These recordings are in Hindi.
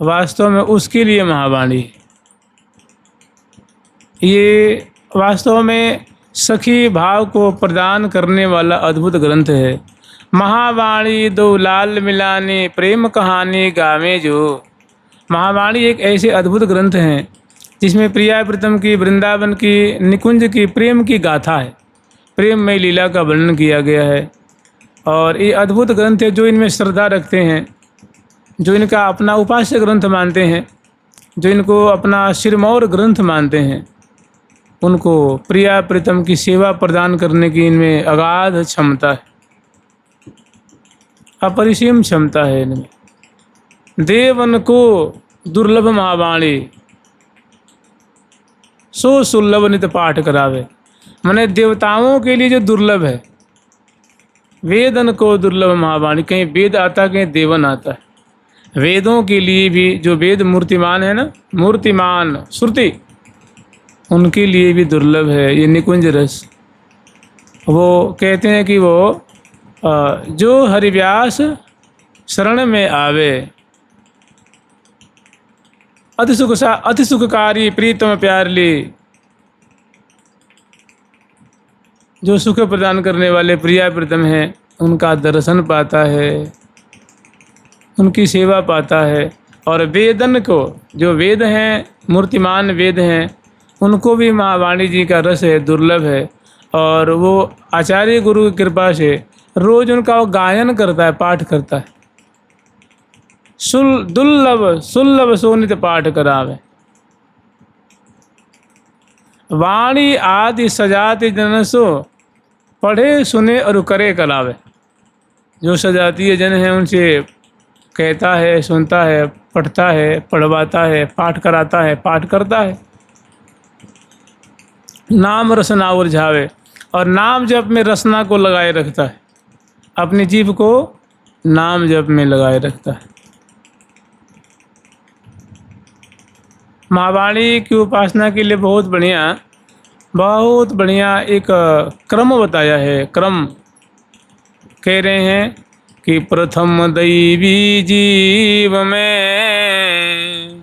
वास्तव में उसके लिए महावाणी है। ये वास्तव में सखी भाव को प्रदान करने वाला अद्भुत ग्रंथ है। महावाणी दो लाल मिलाने प्रेम कहानी गावे जो। महावाणी एक ऐसे अद्भुत ग्रंथ हैं जिसमें प्रिया प्रीतम की, वृंदावन की, निकुंज की प्रेम की गाथा है, प्रेम में लीला का वर्णन किया गया है। और ये अद्भुत ग्रंथ है। जो इनमें श्रद्धा रखते हैं, जो इनका अपना उपास्य ग्रंथ मानते हैं, जो इनको अपना सिरमौर ग्रंथ मानते हैं, उनको प्रिया प्रीतम की सेवा प्रदान करने की इनमें अगाध क्षमता है, अपरिसीम क्षमता है इनमें। देवन को दुर्लभ महावाणी सो सुलभ नित पाठ करावे। माने देवताओं के लिए जो दुर्लभ है, वेदन को दुर्लभ महावाणी। कहीं वेद आता, कहीं देवन आता है। वेदों के लिए भी जो वेद मूर्तिमान है ना, मूर्तिमान श्रुति, उनके लिए भी दुर्लभ है ये निकुंज रस। वो कहते हैं कि वो जो हरिव्यास शरण में आवे, अति सुखकारी प्रीतम प्यार ली। जो सुख प्रदान करने वाले प्रिया प्रीतम हैं, उनका दर्शन पाता है, उनकी सेवा पाता है। और वेदन को, जो वेद हैं, मूर्तिमान वेद हैं, उनको भी महावाणी जी का रस है, दुर्लभ है। और वो आचार्य गुरु की कृपा से रोज उनका वो गायन करता है, पाठ करता है। दुर्लभ सुलभ सोनित पाठ करावे। वाणी आदि सजाति जनसो पढ़े सुने और करे करावे। जो सजातीय जन है उनसे कहता है, सुनता है, पढ़ता है, पढ़वाता है, पाठ कराता है, पाठ करता है। नाम रसना उलझावे, और नाम जप में रसना को लगाए रखता है, अपनी जीभ को नाम जप में लगाए रखता है। महावाणी की उपासना के लिए बहुत बढ़िया एक क्रम बताया है। क्रम कह रहे हैं कि प्रथम दैवी जीव में,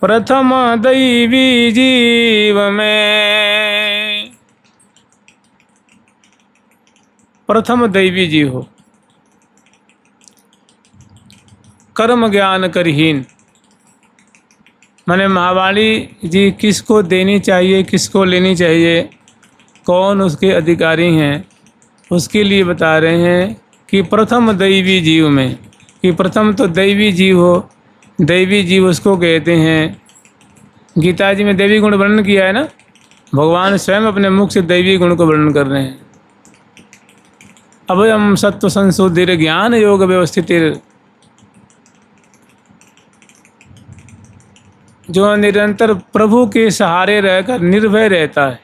प्रथम दैवी जीव में, प्रथम दैवी जीव हो, कर्म ज्ञान करहीन। माने महावाणी जी किसको देनी चाहिए, किसको लेनी चाहिए, कौन उसके अधिकारी हैं, उसके लिए बता रहे हैं कि प्रथम दैवी जीव में, कि प्रथम तो दैवी जीव हो। दैवी जीव उसको कहते हैं, गीता जी में दैवी गुण वर्णन किया है ना, भगवान स्वयं अपने मुख से दैवी गुण को वर्णन कर रहे हैं। अभयम सत्व संशुद्धिर ज्ञान योग व्यवस्थितिर। जो निरंतर प्रभु के सहारे रहकर निर्भय रहता है,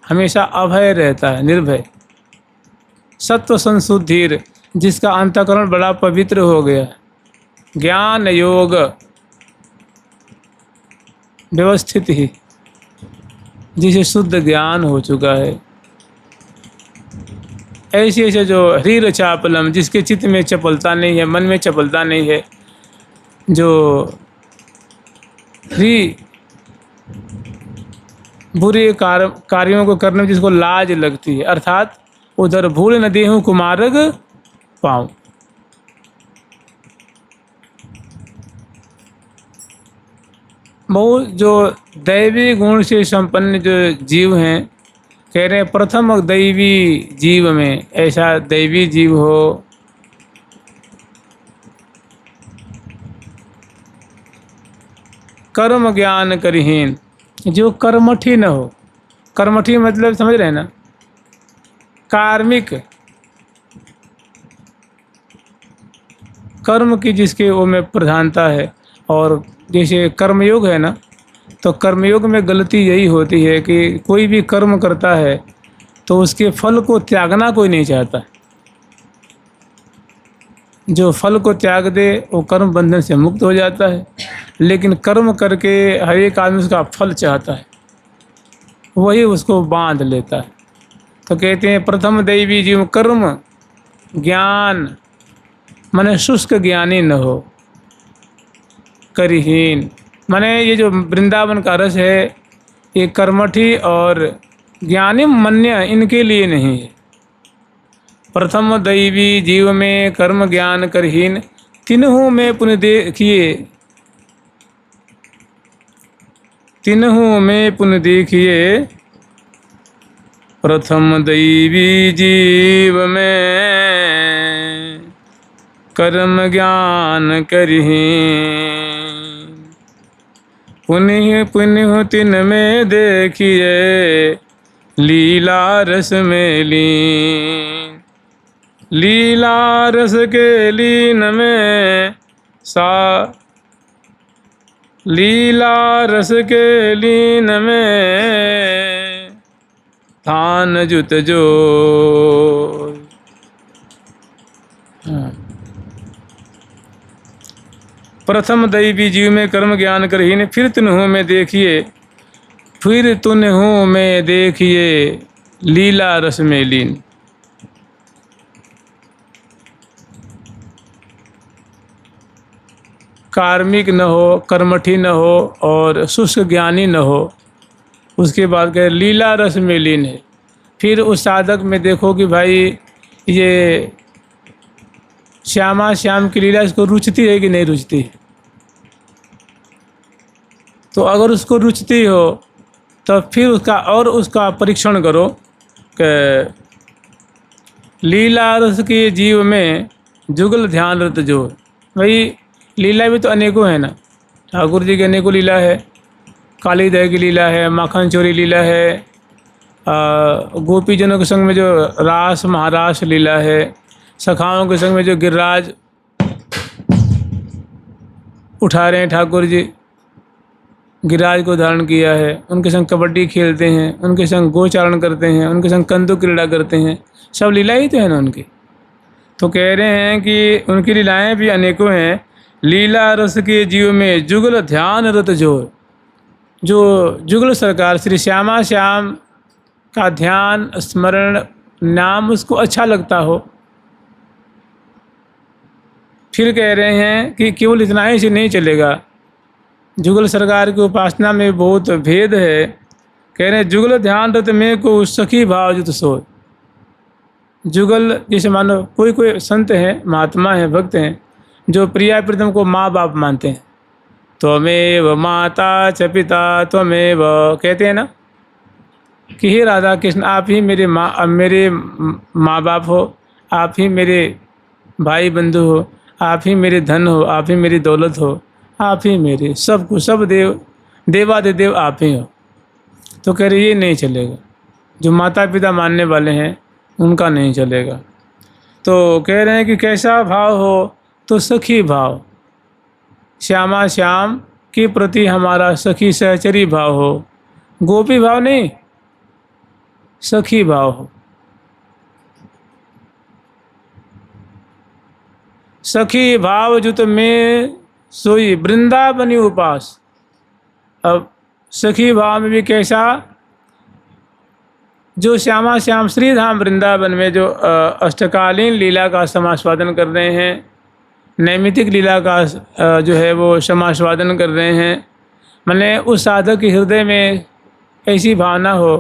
हमेशा अभय रहता है, निर्भय। सत्व संशुद्धिर, जिसका अंतःकरण बड़ा पवित्र हो गया। ज्ञान योग व्यवस्थित ही, जिसे शुद्ध ज्ञान हो चुका है। ऐसे ऐसे जो ह्रीर चापलम, जिसके चित्त में चपलता नहीं है, मन में चपलता नहीं है, जो बुरे कार्यों को करने में जिसको लाज लगती है, अर्थात उधर भूल न देहूँ कुमार्ग पाऊँ। बहुत जो दैवी गुण से संपन्न जो जीव हैं, कह रहे हैं प्रथम दैवी जीव में, ऐसा दैवी जीव हो कर्म ज्ञान करहीन, जो कर्मठी न हो। कर्मठी मतलब समझ रहे हैं ना, कार्मिक कर्म की जिसके वो में प्रधानता है। और जैसे कर्मयोग है ना, तो कर्मयोग में गलती यही होती है कि कोई भी कर्म करता है तो उसके फल को त्यागना कोई नहीं चाहता। जो फल को त्याग दे वो कर्म बंधन से मुक्त हो जाता है, लेकिन कर्म करके हर एक आदमी उसका फल चाहता है, वही उसको बांध लेता है। तो कहते हैं प्रथम दैवी जीव कर्म ज्ञान, माने शुष्क ज्ञानी न हो। करहीन। माने ये जो वृंदावन का रस है ये कर्मठी और ज्ञानी मन्य इनके लिए नहीं है। प्रथम दैवी जीव में कर्म ज्ञान करहीन, तिन्हों में पुण्य देखिए, तिन्हों में पुण्य देखिए। प्रथम दैवी जीव में कर्म ज्ञान करहीन, पुण्य पुण्य तिन में देखिए, लीला रस में लीन। लीला रस के लीन में लीला रस के लीन में थान जुत जो। प्रथम दैवी जीव में कर्म ज्ञान करहीन, फिर तुन्हों में देखिए, फिर तुन्हों में देखिए, लीला रस में लीन। कार्मिक न हो, कर्मठी न हो और शुष्क ज्ञानी न हो, उसके बाद कहे लीला रस में लीन है। फिर उस साधक में देखो कि भाई ये श्यामा श्याम की लीला इसको रुचती है कि नहीं रुचती है। तो अगर उसको रुचती हो तो फिर उसका परीक्षण करो कि लीला रस के जीव में जुगल ध्यान रत जो। भाई लीला भी तो अनेकों है ना, ठाकुर जी की अनेकों लीला है, कालीदह की लीला है, माखन चोरी लीला है, गोपीजनों के संग में जो रास महारास लीला है, सखाओं के संग में जो गिरिराज उठा रहे हैं ठाकुर जी, गिरिराज को धारण किया है, उनके संग कबड्डी खेलते हैं, उनके संग गोचारण करते हैं, उनके संग कंदु क्रीड़ा करते हैं, सब लीला ही तो है ना उनकी। तो कह रहे हैं कि उनकी लीलाएं भी अनेकों हैं। लीला रस के जीव में जुगल ध्यान रत जो जुगल सरकार श्री श्यामा श्याम का ध्यान स्मरण नाम उसको अच्छा लगता हो। फिर कह रहे हैं कि केवल इतना ही से नहीं चलेगा, जुगल सरकार की उपासना में बहुत भेद है। कह रहे हैं जुगल ध्यान रत में को सखी भाव जुत सो। जुगल जैसे मानो कोई संत हैं, महात्मा हैं, भक्त हैं जो प्रिया प्रीतम को माँ बाप मानते हैं। त्वमेव माता च पिता त्वमेव, कहते हैं ना कि हे राधा कृष्ण आप ही मेरे माँ बाप हो, आप ही मेरे भाई बंधु हो, आप ही मेरे धन हो, आप ही मेरी दौलत हो, आप ही मेरे सब कुछ, सब देवादिदेव आप ही हो। तो कह रहे ये नहीं चलेगा, जो माता पिता मानने वाले हैं उनका नहीं चलेगा। तो कह रहे हैं कि कैसा भाव हो, तो सखी भाव, श्यामा श्याम के प्रति हमारा सखी सहचरी भाव हो, गोपी भाव नहीं, सखी भाव हो। सखी भाव जुत में सोई वृंदावनी उपास। अब सखी भाव में भी कैसा, जो श्यामा श्याम श्रीधाम वृंदावन में जो अष्टकालीन लीला का समास्वादन कर रहे हैं, नैमितिक लीला का जो है वो समास्वादन कर रहे हैं, मैंने उस साधक के हृदय में ऐसी भावना हो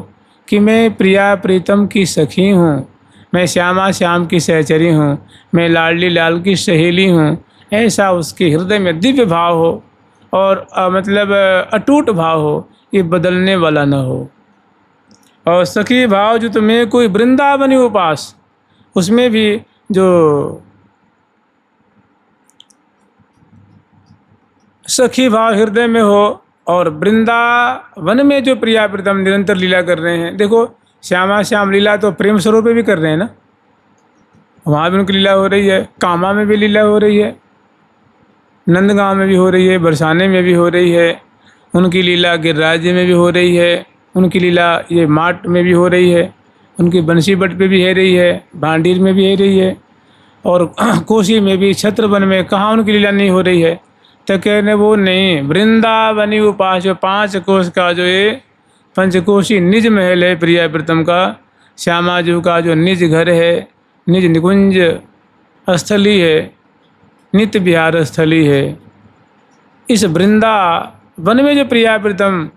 कि मैं प्रिया प्रीतम की सखी हूँ, मैं श्यामा श्याम की सहचरी हूँ, मैं लाडली लाल की सहेली हूँ, ऐसा उसके हृदय में दिव्य भाव हो और मतलब अटूट भाव हो, ये बदलने वाला न हो। और सखी भाव जो तुम्हें कोई वृंदावनी उपास, उसमें भी जो सखी भाव हृदय में हो और वृंदावन में जो प्रिया प्रीतम निरंतर लीला कर रहे हैं। देखो श्यामा श्याम लीला तो प्रेम स्वरूप भी कर रहे हैं ना, वहाँ भी उनकी लीला हो रही है, कामा में भी लीला हो रही है, नंदगांव में भी हो रही है, बरसाने में भी हो रही है, उनकी लीला गिरिराज में भी हो रही है, उनकी लीला ये माट में भी हो रही है, उनकी बंसी बट पे भी है रही है, भांडीर में भी है रही है, और कोसी में भी, छत्रवन में, कहाँ उनकी लीला नहीं हो रही है। तो कहने वो नहीं, वृंदावनी उपास, जो 5 कोश का जो ये पंचकोशी निज महल है प्रिया प्रीतम का, श्यामा जी का जो निज घर है, निज निकुंज स्थली है, नित्य विहार स्थली है, इस वृंदावन में जो प्रिया प्रीतम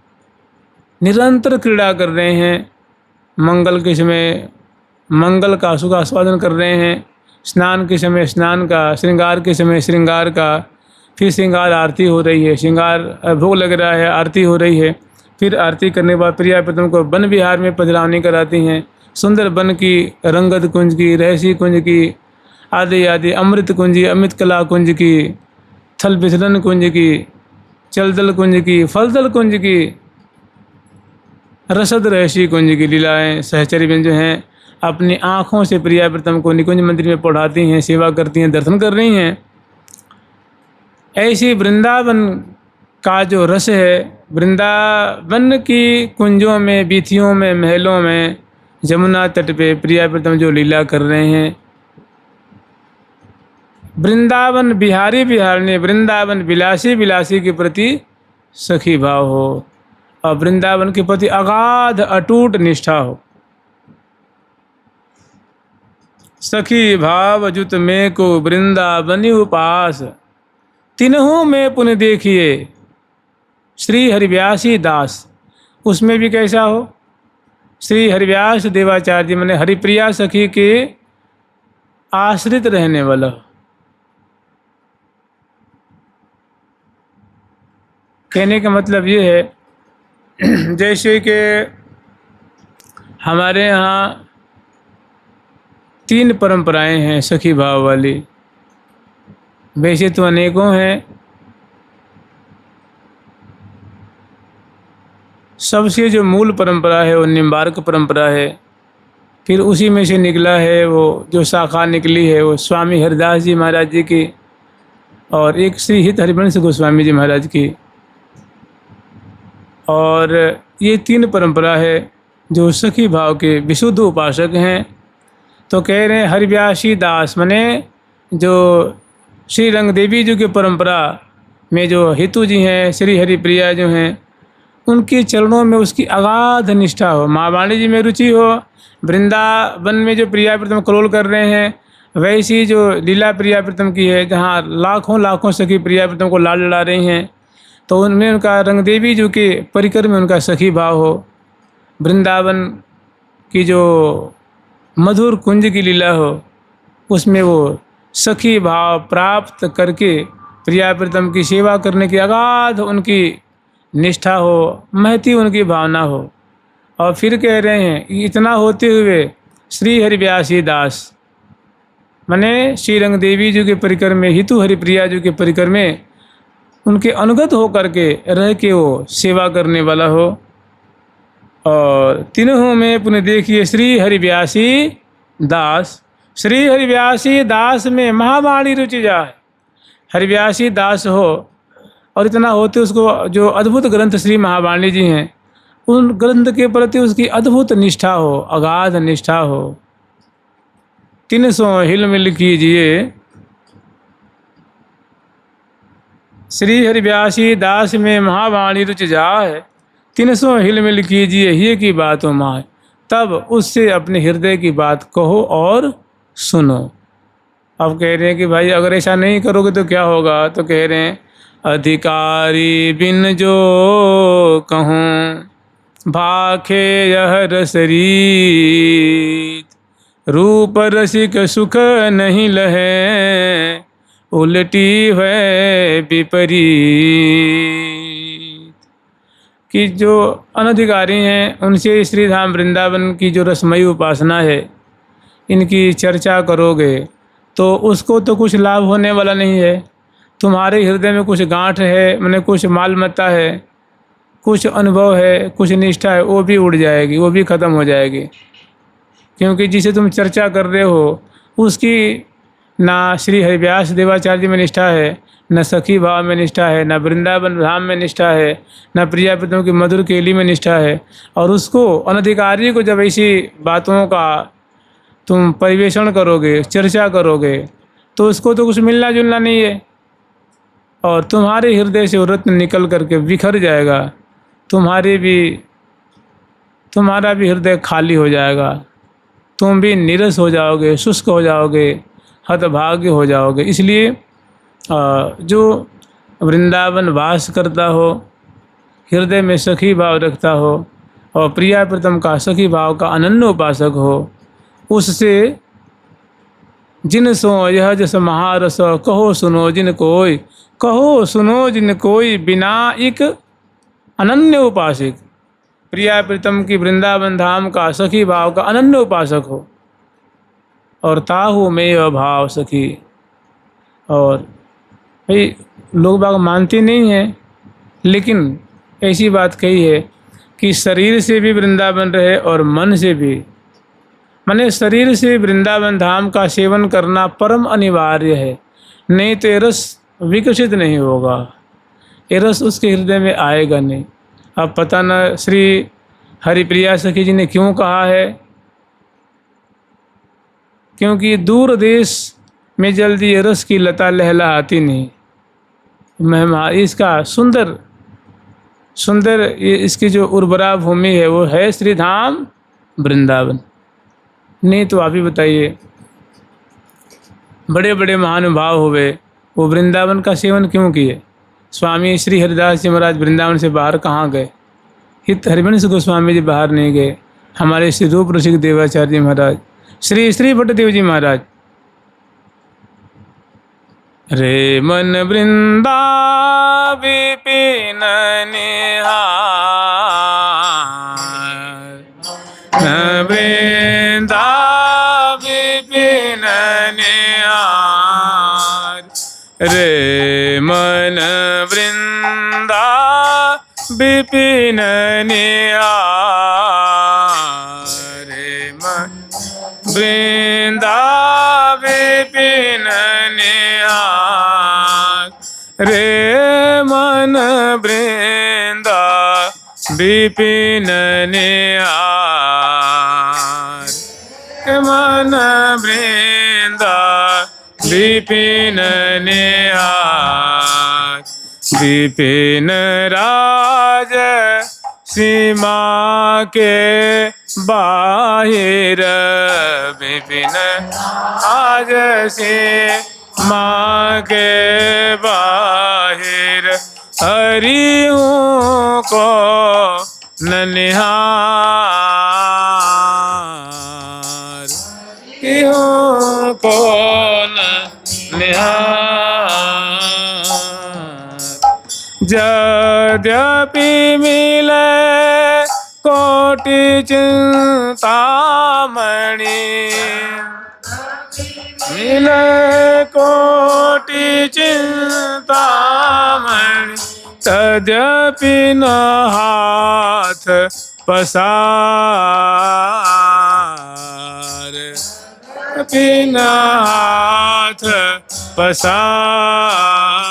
निरंतर क्रीड़ा कर रहे हैं, मंगल के समय मंगल का सुख आस्वादन कर रहे हैं, स्नान के समय स्नान का, श्रृंगार के समय श्रृंगार का, फिर श्रृंगार आरती हो रही है, श्रृंगार भोग लग रहा है, आरती हो रही है, फिर आरती करने के बाद प्रिया प्रीतम को वन विहार में पधरावनी कराती हैं, सुंदर वन की, रंगत कुंज की, रहसी कुंज की, आदि आदि, अमृत कुंज, अमित कला कुंज की, थल बिथलन कुंज की, चलदल कुंज की, फलदल कुंज की, रसद रहसी कुंज की लीलाएं सहचरी जो हैं अपनी आँखों से प्रिया प्रीतम को निकुंज मंदिर में पढ़ाती हैं, सेवा करती हैं, दर्शन कर रही हैं। ऐसी वृंदावन का जो रस है, वृंदावन की कुंजों में, बीथियों में, महलों में, जमुना तट पे प्रिया प्रीतम जो लीला कर रहे हैं, वृंदावन बिहारी बिहारनी, वृंदावन विलासी विलासी के प्रति सखी भाव हो और वृंदावन के प्रति अगाध अटूट निष्ठा हो। सखी भाव जुत में को वृंदावनी उपास, तिन्हों में पुण्य देखिए श्री हरिव्यासी दास। उसमें भी कैसा हो? श्री हरिव्यास देवाचार्य जी मैंने हरिप्रिया सखी के आश्रित रहने वाला। कहने का मतलब ये है जैसे कि हमारे यहाँ 3 परंपराएं हैं सखी भाव वाली, वैसे तो अनेकों हैं। सबसे जो मूल परंपरा है वो निम्बार्क परंपरा है, फिर उसी में से निकला है वो जो शाखा निकली है वो स्वामी हरिदास जी महाराज जी की और एक श्री हित हरिवंश गोस्वामी जी महाराज की। और ये 3 परंपरा है जो सखी भाव के विशुद्ध उपासक हैं। तो कह रहे हैं हरिव्यासी दास माने जो श्री रंग देवी जी की परंपरा में जो हितु जी हैं, श्री हरिप्रिया जो हैं, उनके चरणों में उसकी अगाध निष्ठा हो, महावाणी जी में रुचि हो। वृंदावन में जो प्रिया प्रीतम करोल कर रहे हैं वैसी जो लीला प्रिया प्रीतम की है, जहाँ लाखों लाखों सखी प्रिया प्रीतम को लाड लड़ा रही हैं, तो उनमें उनका रंग देवी जी के परिकर में उनका सखी भाव हो। वृंदावन की जो मधुर कुंज की लीला हो उसमें वो सखी भाव प्राप्त करके प्रिया प्रीतम की सेवा करने की अगाध उनकी निष्ठा हो, महती उनकी भावना हो। और फिर कह रहे हैं इतना होते हुए श्री हरिव्यासी दास माने श्री रंग देवी जी के परिकर में, हितु हरिप्रिया जी के परिकर में उनके अनुगत हो करके रह के वो सेवा करने वाला हो। और तीनों में पुण्य देखिए श्री हरिव्यासी दास। श्री हरिव्यासी दास में महावाणी रुचि जाए, हरिव्यासी दास हो और इतना होते उसको जो अद्भुत ग्रंथ श्री महावाणी जी हैं उन ग्रंथ के प्रति उसकी अद्भुत निष्ठा हो, अगाध निष्ठा हो। 300 हिल मिल कीजिए श्री हरिव्यासी दास में महावाणी रुचि जाए, 300 हिल मिल कीजिए ये की बात हो माए, तब उससे अपने हृदय की बात कहो और सुनो। अब कह रहे हैं कि भाई अगर ऐसा नहीं करोगे तो क्या होगा? तो कह रहे हैं अधिकारी बिन जो कहूँ भाखे यह रसरीत, रूप रसिक सुख नहीं लहे, उल्टी है विपरीत। कि जो अनधिकारी हैं उनसे श्री धाम वृंदावन की जो रसमयी उपासना है इनकी चर्चा करोगे तो उसको तो कुछ लाभ होने वाला नहीं है। तुम्हारे हृदय में कुछ गांठ है, मैंने कुछ मालमत्ता है, कुछ अनुभव है, कुछ निष्ठा है, वो भी उड़ जाएगी, वो भी ख़त्म हो जाएगी। क्योंकि जिसे तुम चर्चा कर रहे हो उसकी ना श्री हरिव्यास देवाचार्य में निष्ठा है, न सखी भाव में निष्ठा है, न वृंदावन धाम में निष्ठा है, न प्रिया प्रीतम की मधुर केली में निष्ठा है। और उसको अनधिकारी को जब ऐसी बातों का तुम परिवेषण करोगे, चर्चा करोगे, तो उसको तो कुछ मिलना जुलना नहीं है और तुम्हारे हृदय से वो रत्न निकल करके बिखर जाएगा, तुम्हारा भी हृदय खाली हो जाएगा, तुम भी नीरस हो जाओगे, शुष्क हो जाओगे, हतभाग्य हो जाओगे। इसलिए जो वृंदावन वास करता हो, हृदय में सखी भाव रखता हो और प्रिया प्रीतम का सखी भाव का अनन्य उपासक हो, उससे जिन सो यह जस महारस कहो सुनो जिन कोई, कहो सुनो जिन कोई बिना एक अनन्य उपासक, प्रिया प्रीतम की वृंदावन धाम का सखी भाव का अनन्य उपासक हो। और ताहु में अभाव सखी। और भाई लोग बाग मानते नहीं हैं, लेकिन ऐसी बात कही है कि शरीर से भी वृंदावन रहे और मन से भी। माने शरीर से वृंदावन धाम का सेवन करना परम अनिवार्य है, नहीं तो ये रस विकसित नहीं होगा, ये रस उसके हृदय में आएगा नहीं। अब पता न श्री हरिप्रिया सखी जी ने क्यों कहा है, क्योंकि दूर देश में जल्दी ये रस की लता लहलहाती नहीं। महिमा इसका सुंदर सुंदर इसकी जो उर्वरा भूमि है वो है श्री धाम वृंदावन। नहीं तो आप ही बताइए, बड़े बड़े महानुभाव हुए वो वृंदावन का सेवन क्यों किए? स्वामी श्री हरिदास जी महाराज वृंदावन से बाहर कहाँ गए? हित हरिवंश गोस्वामी जी बाहर नहीं गए, हमारे श्री रूप रसिक देवाचार्य जी महाराज, श्री श्री भट्टदेव जी महाराज। रे मन वृंदा विपिन निहार, वृंदा विपिन निहार, रे मन वृंदा विपिन निहार, रे मन वृंदा विपिन निहार, रे मन वृंदा विपिन निहार, मन वृंदा विपिन निहार, विपिन राज सीमा के बाहिर, विपिन आज से माँ के बाहिर, हरिओं को ननिहार, हरिओं को ननिहार। यद्यपि मिले कोटि चिंतामणि, मिले कोटि चिंतामणि, तद्यपि न हाथ पसार, तद्यपि न हाथ पसार,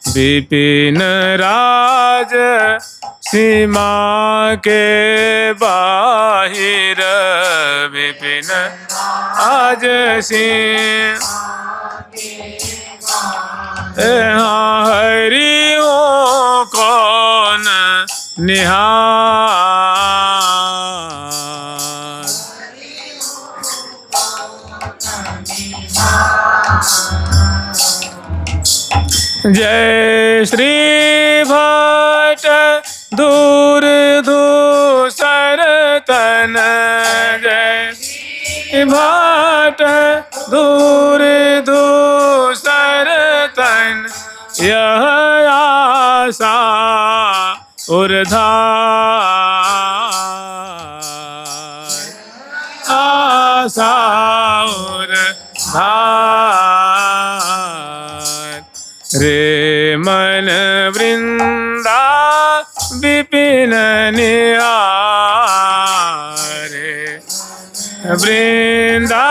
विपिन राज सीमा के बाहिर, विपिन आज सीमा हरिओं कौन निहार। जय श्री भट्ट दूर दूसर तन, जय भट्ट दूर दूसर तन, यह आशा उर्धार, आशा उर्धार, रे मन वृंदा विपिन निहार, वृंदा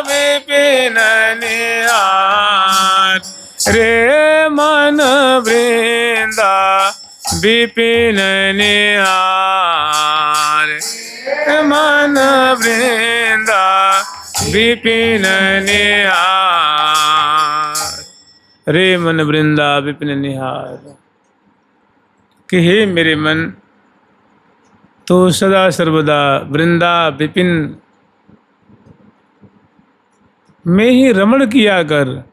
विपिन निहार, रे मन वृंदा विपिन निहार, मन वृंदा विपिन निहार, रे मन वृंदा विपिन निहार। कि हे मेरे मन, तो सदा सर्वदा वृंदा विपिन में ही रमण किया कर,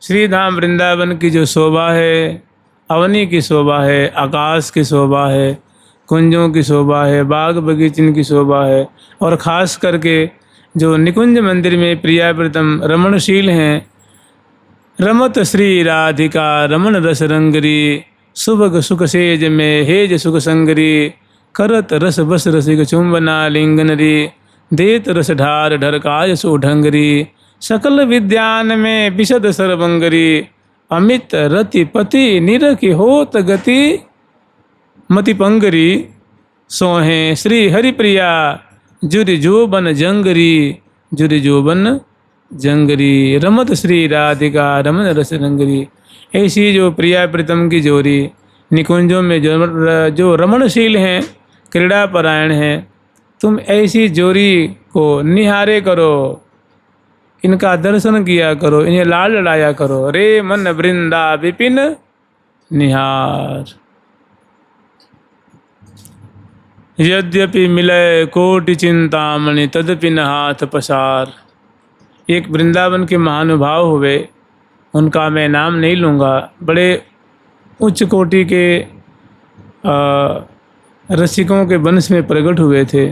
श्री धाम वृंदावन की जो शोभा है, अवनी की शोभा है, आकाश की शोभा है, कुंजों की शोभा है, बाग बगीचन की शोभा है, और ख़ास करके जो निकुंज मंदिर में प्रियाप्रीतम रमणशील हैं, रमत श्री राधिका रमण रस रंगरी, सुभग सुख सेज में हेज सुख संगरी, करत रस बस रसिक चुंबना लिंगनरी, देत रस ढार ढरकाय सो ढंगरी, सकल विद्यान में विशद सरबंगरी, अमित रति पति निरखि होत गति, मति पंगरी, सोहे श्री हरिप्रिया जुरि जोबन जंगरी, जुरि जोबन जंगरी, रमत श्री राधिका रमन रस रंगरी। ऐसी जो प्रिया प्रीतम की जोड़ी निकुंजों में जो रमणशील हैं, क्रीड़ा परायण हैं, तुम ऐसी जोड़ी को निहारे करो, इनका दर्शन किया करो, इन्हें लाड लड़ाया करो। रे मन वृंदा विपिन निहार, यद्यपि मिलय कोटि चिंतामणि तदपि न हाथ पसार। एक वृंदावन के महानुभाव हुए, उनका मैं नाम नहीं लूँगा, बड़े उच्च कोटि के रसिकों के वंश में प्रकट हुए थे।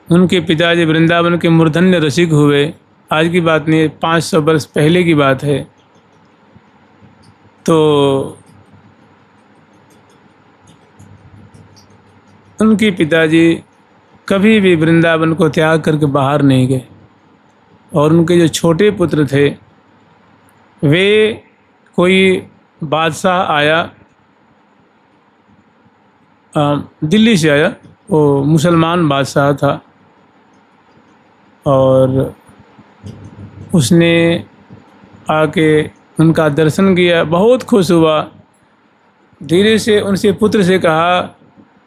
उनके पिताजी वृंदावन के मूर्धन्य रसिक हुए। आज की बात नहीं, 500 वर्ष पहले की बात है। तो उनके पिताजी कभी भी वृंदावन को त्याग करके बाहर नहीं गए, और उनके जो छोटे पुत्र थे, वे कोई बादशाह आया, दिल्ली से आया, वो मुसलमान बादशाह था, और उसने आके उनका दर्शन किया, बहुत खुश हुआ। धीरे से उनसे पुत्र से कहा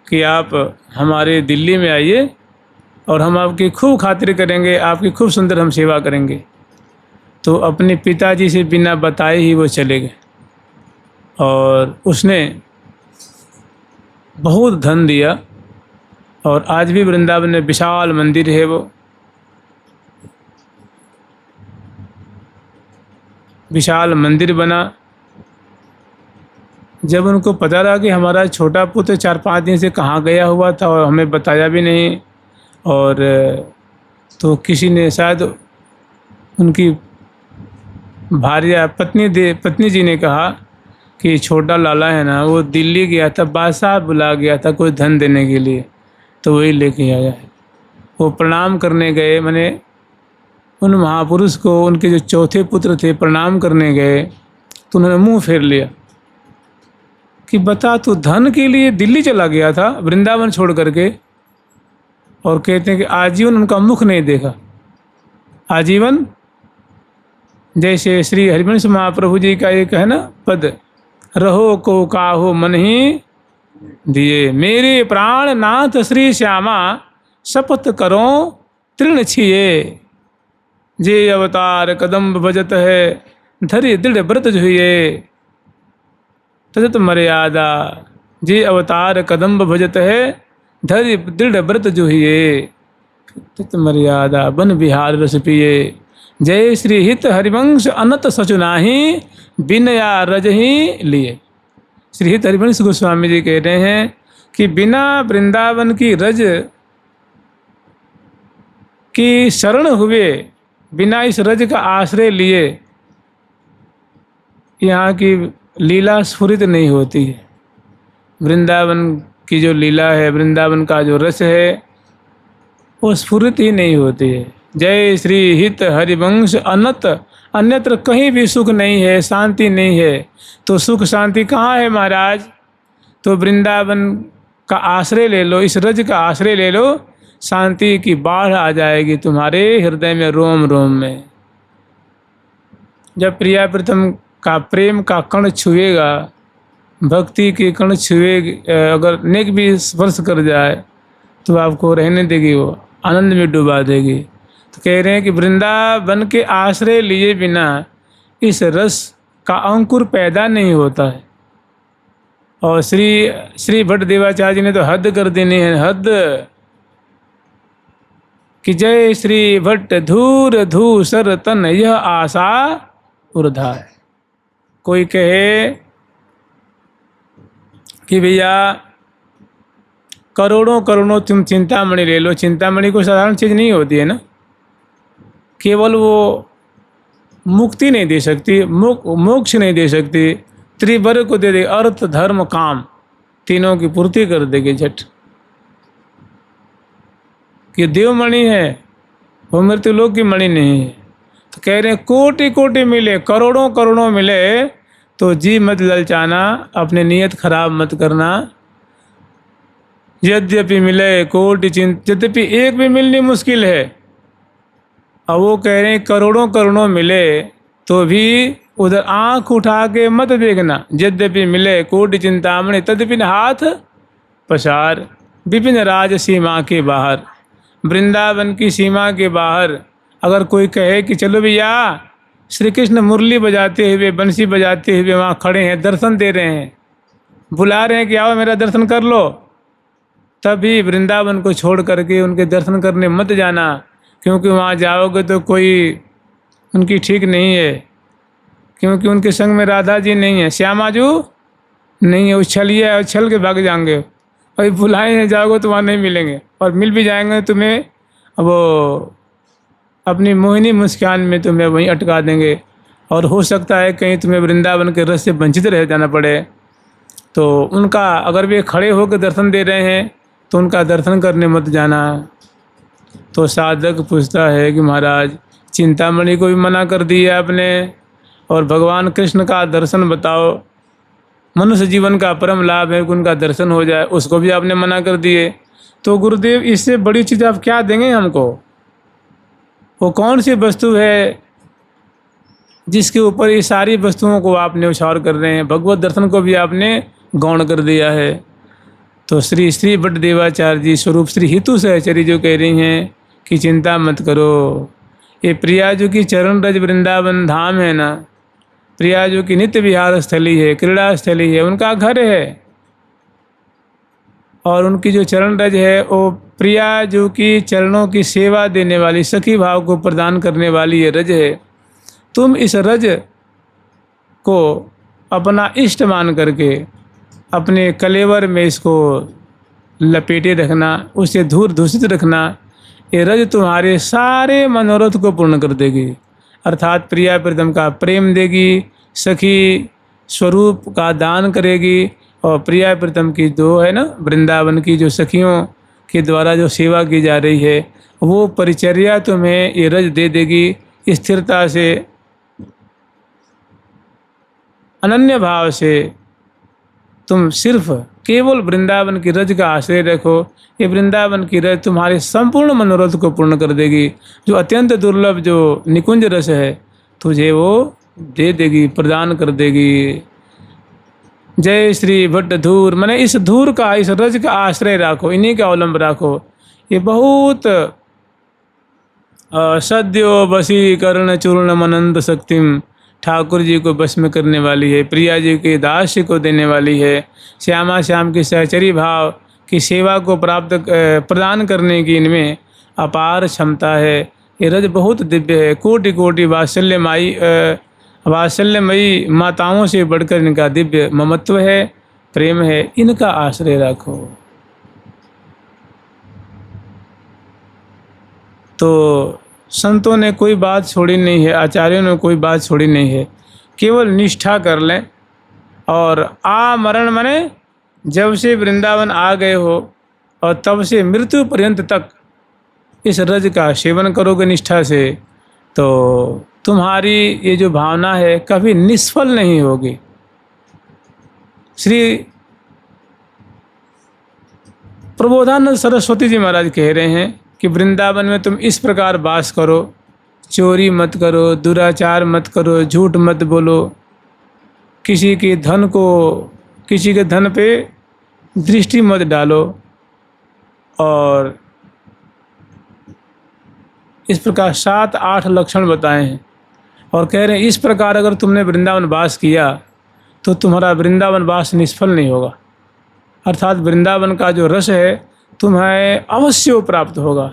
कि आप हमारे दिल्ली में आइए और हम आपकी खूब खातिर करेंगे, आपकी खूब सुंदर हम सेवा करेंगे। तो अपने पिताजी से बिना बताए ही वो चले गए, और उसने बहुत धन दिया, और आज भी वृंदावन में विशाल मंदिर है। वो विशाल मंदिर बना। जब उनको पता लगा कि हमारा छोटा पुत्र 4-5 दिन से कहाँ गया हुआ था और हमें बताया भी नहीं, और तो किसी ने शायद उनकी भार्या पत्नी जी ने कहा कि छोटा लाला है ना, वो दिल्ली गया था, बादशाह बुला गया था कोई धन देने के लिए, तो वही लेके आया है। वो प्रणाम करने गए, मैंने उन महापुरुष को, उनके जो चौथे पुत्र थे, प्रणाम करने गए तो उन्होंने मुंह फेर लिया कि बता, तू धन के लिए दिल्ली चला गया था वृंदावन छोड़ करके। और कहते हैं कि आजीवन उनका मुख नहीं देखा, आजीवन। जैसे श्री हरिवंश महाप्रभु जी का एक है ना पद, रहो को काहो मन ही दिए, मेरे प्राण नाथ श्री श्यामा शपथ करो तृण छिए, जे अवतार कदम्ब भजत है धरि दृढ़ व्रत जुहिए, तजत मर्यादा, जे अवतार कदम्ब भजत है धरि दृढ़ व्रत जुहिए, तजत मर्यादा बन विहार रस पिए, जय श्री हित हरिवंश अनत सचुनाही बिनया रज ही लिए। श्री हित हरिवंश गोस्वामी जी कह रहे हैं कि बिना वृंदावन की रज की शरण हुए, बिना इस रज का आश्रय लिए, यहाँ की लीला स्फुरित नहीं होती है। वृंदावन की जो लीला है, वृंदावन का जो रस है, वो स्फुरित ही नहीं होती है। जय श्री हित हरिवंश अनत, अन्यत्र कहीं भी सुख नहीं है, शांति नहीं है। तो सुख शांति कहाँ है महाराज? तो वृंदावन का आश्रय ले लो, इस रज का आश्रय ले लो, शांति की बाढ़ आ जाएगी तुम्हारे हृदय में, रोम रोम में। जब प्रिया प्रीतम का प्रेम का कण छुएगा, भक्ति के कण छुएगी, अगर नेक भी स्पर्श कर जाए तो आपको रहने देगी, वो आनंद में डुबा देगी। तो कह रहे हैं कि वृंदावन के आश्रय लिए बिना इस रस का अंकुर पैदा नहीं होता है। और श्री भट्ट देवाचार्य जी ने तो हद कर देनी है, हद कि जय श्री भट्ट धूर धूसर तन यह आशा उर्धा है। कोई कहे कि भैया करोड़ों करोड़ों तुम चिंतामणि ले लो, चिंतामणि कोई साधारण चीज़ नहीं होती है ना। केवल वो मुक्ति नहीं दे सकती, मोक्ष नहीं दे सकती, त्रिवर्ग को दे दे, अर्थ धर्म काम तीनों की पूर्ति कर देगी झट। कि देवमणि है, वो मृत्युलोक की मणि नहीं है। तो कह रहे हैं कोटि कोटि मिले, करोड़ों करोड़ों मिले तो जी मत ललचाना, अपने नियत खराब मत करना। यद्यपि मिले कोटि यद्यपि एक भी मिलनी मुश्किल है। अब वो कह रहे हैं करोड़ों करोड़ों मिले तो भी उधर आंख उठा के मत देखना। यद्यपि मिले कोटि चिंतामणि तद्यपि हाथ पसार, विपिन राज सीमा के बाहर, वृंदावन की सीमा के बाहर अगर कोई कहे कि चलो भैया श्री कृष्ण मुरली बजाते हुए, बंसी बजाते हुए वहाँ खड़े हैं, दर्शन दे रहे हैं, बुला रहे हैं कि आओ मेरा दर्शन कर लो, तभी वृंदावन को छोड़ करके उनके दर्शन करने मत जाना, क्योंकि वहाँ जाओगे तो कोई उनकी ठीक नहीं है, क्योंकि उनके संग में राधा जी नहीं है, श्यामाजू नहीं है, उछलिए उछल के भाग जाएंगे। और बुलाए हैं जाओगे तो वहाँ नहीं मिलेंगे, और मिल भी जाएंगे तुम्हें वो अपनी मोहिनी मुस्कान में तुम्हें वहीं अटका देंगे, और हो सकता है कहीं तुम्हें वृंदावन के रस से वंचित रह जाना पड़े। तो उनका अगर वे खड़े होकर दर्शन दे रहे हैं तो उनका दर्शन करने मत जाना। तो साधक पूछता है कि महाराज चिंतामणि को भी मना कर दिया आपने, और भगवान कृष्ण का दर्शन बताओ, मनुष्य जीवन का परम लाभ है कि उनका दर्शन हो जाए, उसको भी आपने मना कर दिए। तो गुरुदेव इससे बड़ी चीज़ आप क्या देंगे हमको? वो कौन सी वस्तु है जिसके ऊपर ये सारी वस्तुओं को आपने उछावर कर रहे हैं? भगवत दर्शन को भी आपने गौण कर दिया है। तो श्री श्री भट्ट देवाचार्य जी स्वरूप श्री हितु सहचरी जो कह रही हैं कि चिंता मत करो, ये प्रिया जो की चरण रज वृंदावन धाम है ना, प्रिया जो की नित्य विहार स्थली है, क्रीड़ा स्थली है, उनका घर है, और उनकी जो चरण रज है वो प्रिया जो की चरणों की सेवा देने वाली, सखी भाव को प्रदान करने वाली ये रज है। तुम इस रज को अपना इष्ट मान करके अपने कलेवर में इसको लपेटे रखना, उसे धूर दूषित रखना। ये रज तुम्हारे सारे मनोरथ को पूर्ण कर देगी, अर्थात प्रिया प्रीतम का प्रेम देगी, सखी स्वरूप का दान करेगी, और प्रिया प्रीतम की जो है ना वृंदावन की जो सखियों के द्वारा जो सेवा की जा रही है वो परिचर्या तुम्हें ये रज दे देगी। स्थिरता से, अनन्य भाव से तुम सिर्फ केवल वृंदावन की रज का आश्रय रखो। ये वृंदावन की रज तुम्हारे संपूर्ण मनोरथ को पूर्ण कर देगी। जो अत्यंत दुर्लभ जो निकुंज रस है तुझे वो दे देगी, प्रदान कर देगी। जय श्री भट्ट धूर, मैंने इस धूर का, इस रज का आश्रय रखो, इन्हीं का अवलंब रखो। ये बहुत सद्यो वशीकरण चूर्ण मनंद शक्तिम, ठाकुर जी को बस में करने वाली है, प्रिया जी के दास्य को देने वाली है, श्यामा श्याम की सहचरी भाव की सेवा को प्राप्त प्रदान करने की इनमें अपार क्षमता है। ये रज बहुत दिव्य है, कोटि कोटि वात्सल्यमयी माताओं से बढ़कर इनका दिव्य ममत्व है, प्रेम है। इनका आश्रय रखो। तो संतों ने कोई बात छोड़ी नहीं है, आचार्यों ने कोई बात छोड़ी नहीं है, केवल निष्ठा कर लें। और आमरण माने जब से वृंदावन आ गए हो और तब से मृत्यु पर्यंत तक इस रज का सेवन करोगे निष्ठा से, तो तुम्हारी ये जो भावना है कभी निष्फल नहीं होगी। श्री प्रबोधानंद सरस्वती जी महाराज कह रहे हैं कि वृंदावन में तुम इस प्रकार वास करो, चोरी मत करो, दुराचार मत करो, झूठ मत बोलो, किसी के धन पे दृष्टि मत डालो, और इस प्रकार 7-8 लक्षण बताए हैं। और कह रहे हैं इस प्रकार अगर तुमने वृंदावन वास किया तो तुम्हारा वृंदावन वास निष्फल नहीं होगा, अर्थात वृंदावन का जो रस है तुम्हें अवश्य प्राप्त होगा।